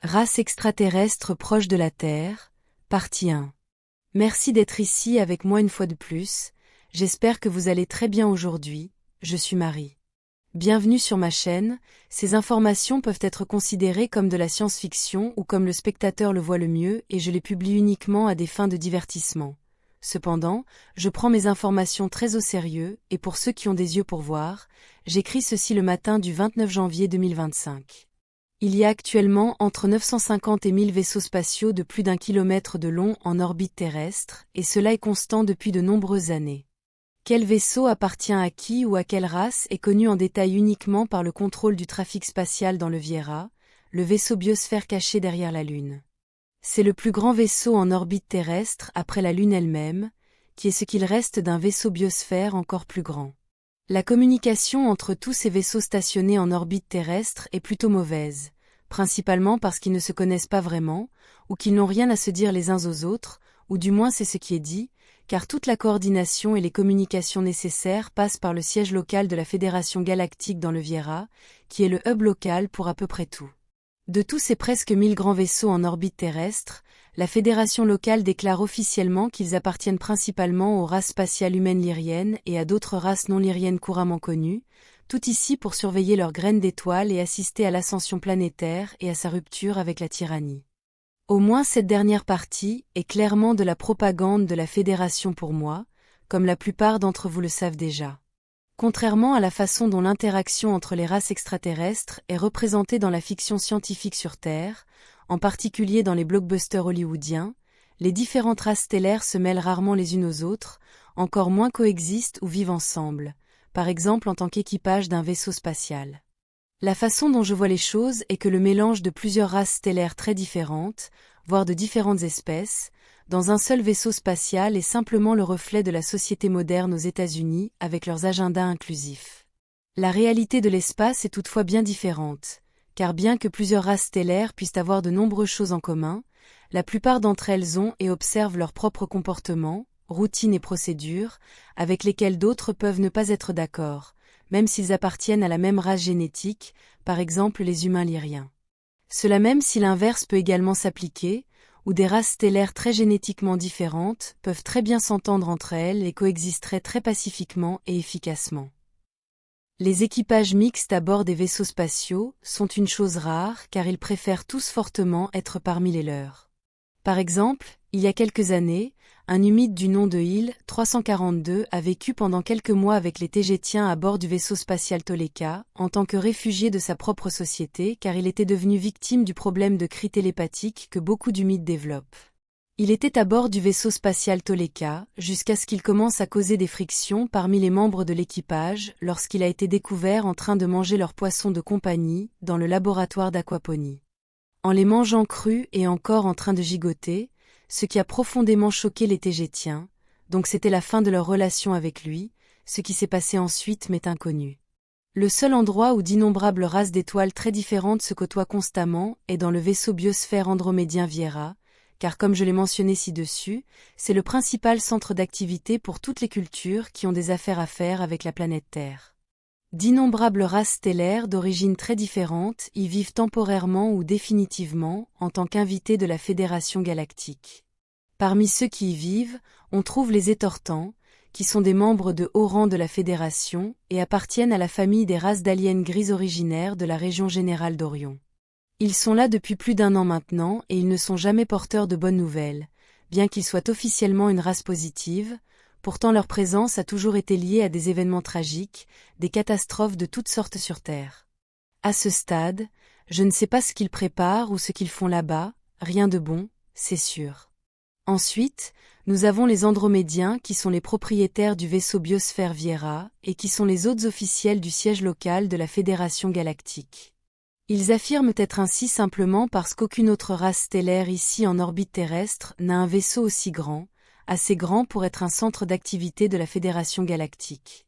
Race extraterrestre proche de la Terre, partie 1. Merci d'être ici avec moi une fois de plus, j'espère que vous allez très bien aujourd'hui, je suis Marie. Bienvenue sur ma chaîne, ces informations peuvent être considérées comme de la science-fiction ou comme le spectateur le voit le mieux et je les publie uniquement à des fins de divertissement. Cependant, je prends mes informations très au sérieux et pour ceux qui ont des yeux pour voir, j'écris ceci le matin du 29 janvier 2025. Il y a actuellement entre 950 et 1000 vaisseaux spatiaux de plus d'1 kilomètre de long en orbite terrestre, et cela est constant depuis de nombreuses années. Quel vaisseau appartient à qui ou à quelle race est connu en détail uniquement par le contrôle du trafic spatial dans le Viera, le vaisseau biosphère caché derrière la Lune. C'est le plus grand vaisseau en orbite terrestre après la Lune elle-même, qui est ce qu'il reste d'un vaisseau biosphère encore plus grand. La communication entre tous ces vaisseaux stationnés en orbite terrestre est plutôt mauvaise, principalement parce qu'ils ne se connaissent pas vraiment, ou qu'ils n'ont rien à se dire les uns aux autres, ou du moins c'est ce qui est dit, car toute la coordination et les communications nécessaires passent par le siège local de la Fédération Galactique dans le Viera, qui est le hub local pour à peu près tout. De tous ces presque 1000 grands vaisseaux en orbite terrestre, la fédération locale déclare officiellement qu'ils appartiennent principalement aux races spatiales humaines lyriennes et à d'autres races non lyriennes couramment connues, tout ici pour surveiller leurs graines d'étoiles et assister à l'ascension planétaire et à sa rupture avec la tyrannie. Au moins cette dernière partie est clairement de la propagande de la fédération pour moi, comme la plupart d'entre vous le savent déjà. Contrairement à la façon dont l'interaction entre les races extraterrestres est représentée dans la fiction scientifique sur Terre, en particulier dans les blockbusters hollywoodiens, les différentes races stellaires se mêlent rarement les unes aux autres, encore moins coexistent ou vivent ensemble, par exemple en tant qu'équipage d'un vaisseau spatial. La façon dont je vois les choses est que le mélange de plusieurs races stellaires très différentes, voire de différentes espèces, dans un seul vaisseau spatial est simplement le reflet de la société moderne aux États-Unis avec leurs agendas inclusifs. La réalité de l'espace est toutefois bien différente, car bien que plusieurs races stellaires puissent avoir de nombreuses choses en commun, la plupart d'entre elles ont et observent leurs propres comportements, routines et procédures, avec lesquels d'autres peuvent ne pas être d'accord, même s'ils appartiennent à la même race génétique, par exemple les humains lyriens. Cela même si l'inverse peut également s'appliquer, où des races stellaires très génétiquement différentes peuvent très bien s'entendre entre elles et coexisteraient très pacifiquement et efficacement. Les équipages mixtes à bord des vaisseaux spatiaux sont une chose rare car ils préfèrent tous fortement être parmi les leurs. Par exemple, il y a quelques années, un humide du nom de Il 342 a vécu pendant quelques mois avec les Tégétiens à bord du vaisseau spatial Toleka, en tant que réfugié de sa propre société car il était devenu victime du problème de cris télépathiques que beaucoup d'humides développent. Il était à bord du vaisseau spatial Toleka, jusqu'à ce qu'il commence à causer des frictions parmi les membres de l'équipage lorsqu'il a été découvert en train de manger leurs poissons de compagnie dans le laboratoire d'aquaponie. En les mangeant crus et encore en train de gigoter, ce qui a profondément choqué les Tégétiens, donc c'était la fin de leur relation avec lui, ce qui s'est passé ensuite m'est inconnu. Le seul endroit où d'innombrables races d'étoiles très différentes se côtoient constamment est dans le vaisseau biosphère andromédien Viera, car comme je l'ai mentionné ci-dessus, c'est le principal centre d'activité pour toutes les cultures qui ont des affaires à faire avec la planète Terre. D'innombrables races stellaires d'origines très différentes y vivent temporairement ou définitivement en tant qu'invités de la Fédération Galactique. Parmi ceux qui y vivent, on trouve les Étortans, qui sont des membres de haut rang de la Fédération et appartiennent à la famille des races d'aliens grises originaires de la région générale d'Orion. Ils sont là depuis plus d'1 an maintenant et ils ne sont jamais porteurs de bonnes nouvelles, bien qu'ils soient officiellement une race positive. Pourtant leur présence a toujours été liée à des événements tragiques, des catastrophes de toutes sortes sur Terre. À ce stade, je ne sais pas ce qu'ils préparent ou ce qu'ils font là-bas, rien de bon, c'est sûr. Ensuite, nous avons les Andromédiens qui sont les propriétaires du vaisseau biosphère Viera et qui sont les hôtes officiels du siège local de la Fédération Galactique. Ils affirment être ainsi simplement parce qu'aucune autre race stellaire ici en orbite terrestre n'a un vaisseau aussi grand, assez grand pour être un centre d'activité de la Fédération Galactique.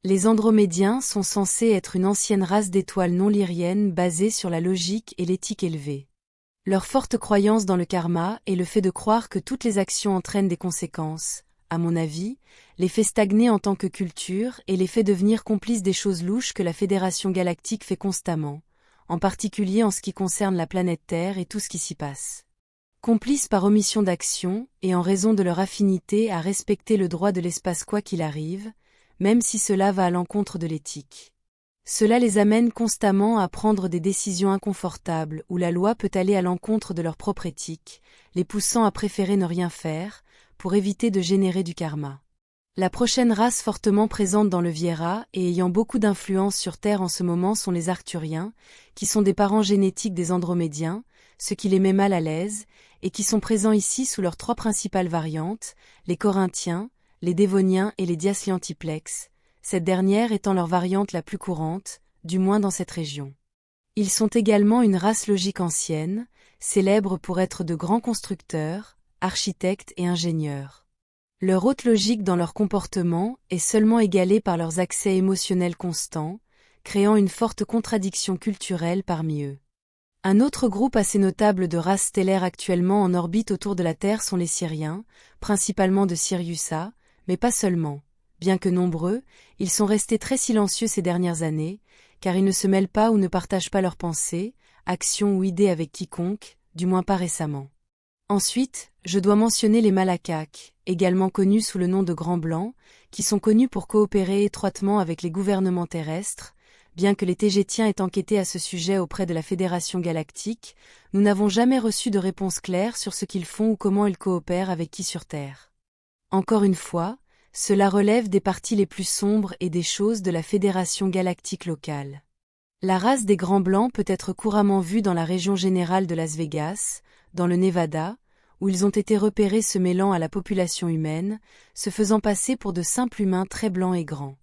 Les Andromédiens sont censés être une ancienne race d'étoiles non lyriennes basée sur la logique et l'éthique élevée. Leur forte croyance dans le karma et le fait de croire que toutes les actions entraînent des conséquences, à mon avis, les fait stagner en tant que culture et les fait devenir complices des choses louches que la Fédération Galactique fait constamment, en particulier en ce qui concerne la planète Terre et tout ce qui s'y passe. Complices par omission d'action et en raison de leur affinité à respecter le droit de l'espace quoi qu'il arrive, même si cela va à l'encontre de l'éthique. Cela les amène constamment à prendre des décisions inconfortables où la loi peut aller à l'encontre de leur propre éthique, les poussant à préférer ne rien faire, pour éviter de générer du karma. La prochaine race fortement présente dans le Viera et ayant beaucoup d'influence sur Terre en ce moment sont les Arcturiens, qui sont des parents génétiques des Andromédiens, ce qui les met mal à l'aise, et qui sont présents ici sous leurs 3 principales variantes, les Corinthiens, les Dévoniens et les Diasliantiplex, cette dernière étant leur variante la plus courante, du moins dans cette région. Ils sont également une race logique ancienne, célèbre pour être de grands constructeurs, architectes et ingénieurs. Leur haute logique dans leur comportement est seulement égalée par leurs accès émotionnels constants, créant une forte contradiction culturelle parmi eux. Un autre groupe assez notable de races stellaires actuellement en orbite autour de la Terre sont les Syriens, principalement de Sirius A, mais pas seulement. Bien que nombreux, ils sont restés très silencieux ces dernières années, car ils ne se mêlent pas ou ne partagent pas leurs pensées, actions ou idées avec quiconque, du moins pas récemment. Ensuite, je dois mentionner les Malakaks, également connus sous le nom de Grands Blancs, qui sont connus pour coopérer étroitement avec les gouvernements terrestres. Bien que les Tégétiens aient enquêté à ce sujet auprès de la Fédération Galactique, nous n'avons jamais reçu de réponse claire sur ce qu'ils font ou comment ils coopèrent avec qui sur Terre. Encore une fois, cela relève des parties les plus sombres et des choses de la Fédération Galactique locale. La race des Grands Blancs peut être couramment vue dans la région générale de Las Vegas, dans le Nevada, où ils ont été repérés se mêlant à la population humaine, se faisant passer pour de simples humains très blancs et grands.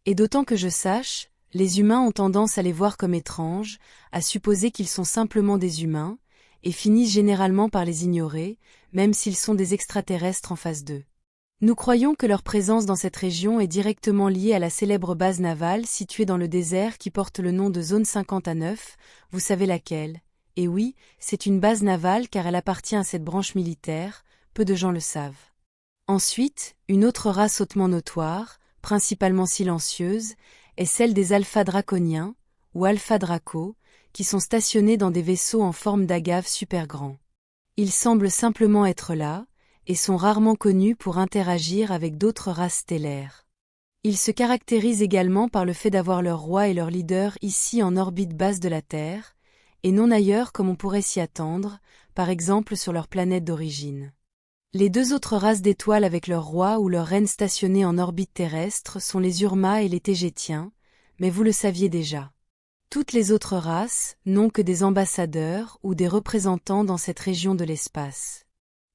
Et d'autant que je sache, les humains ont tendance à les voir comme étranges, à supposer qu'ils sont simplement des humains, et finissent généralement par les ignorer, même s'ils sont des extraterrestres en face d'eux. Nous croyons que leur présence dans cette région est directement liée à la célèbre base navale située dans le désert qui porte le nom de Zone 59, vous savez laquelle. Et oui, c'est une base navale car elle appartient à cette branche militaire, peu de gens le savent. Ensuite, une autre race hautement notoire, principalement silencieuse, est celle des Alpha Draconiens, ou Alpha Draco, qui sont stationnés dans des vaisseaux en forme d'agave super grands. Ils semblent simplement être là, et sont rarement connus pour interagir avec d'autres races stellaires. Ils se caractérisent également par le fait d'avoir leur roi et leur leader ici en orbite basse de la Terre, et non ailleurs comme on pourrait s'y attendre, par exemple sur leur planète d'origine. Les 2 autres races d'étoiles avec leur roi ou leur reine stationnés en orbite terrestre sont les Urma et les Tégétiens, mais vous le saviez déjà. Toutes les autres races n'ont que des ambassadeurs ou des représentants dans cette région de l'espace.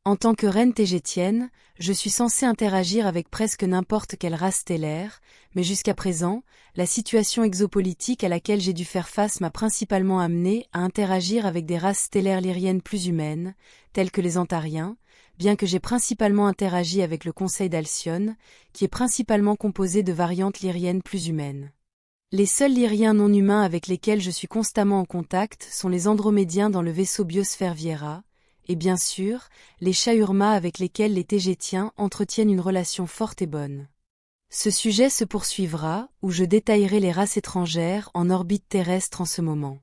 En tant que reine tégétienne, je suis censée interagir avec presque n'importe quelle race stellaire, mais jusqu'à présent, la situation exopolitique à laquelle j'ai dû faire face m'a principalement amenée à interagir avec des races stellaires lyriennes plus humaines, telles que les Antariens, bien que j'ai principalement interagi avec le Conseil d'Alcyone, qui est principalement composé de variantes lyriennes plus humaines. Les seuls lyriens non humains avec lesquels je suis constamment en contact sont les Andromédiens dans le vaisseau Biosphère Viera, et bien sûr, les Shahurma avec lesquels les Tégétiens entretiennent une relation forte et bonne. Ce sujet se poursuivra, où je détaillerai les races étrangères en orbite terrestre en ce moment.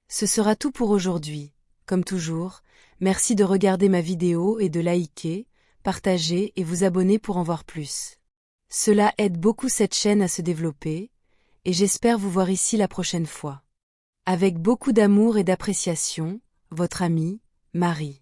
Ce sera tout pour aujourd'hui. Comme toujours, merci de regarder ma vidéo et de liker, partager et vous abonner pour en voir plus. Cela aide beaucoup cette chaîne à se développer, et j'espère vous voir ici la prochaine fois. Avec beaucoup d'amour et d'appréciation, votre amie, Marie.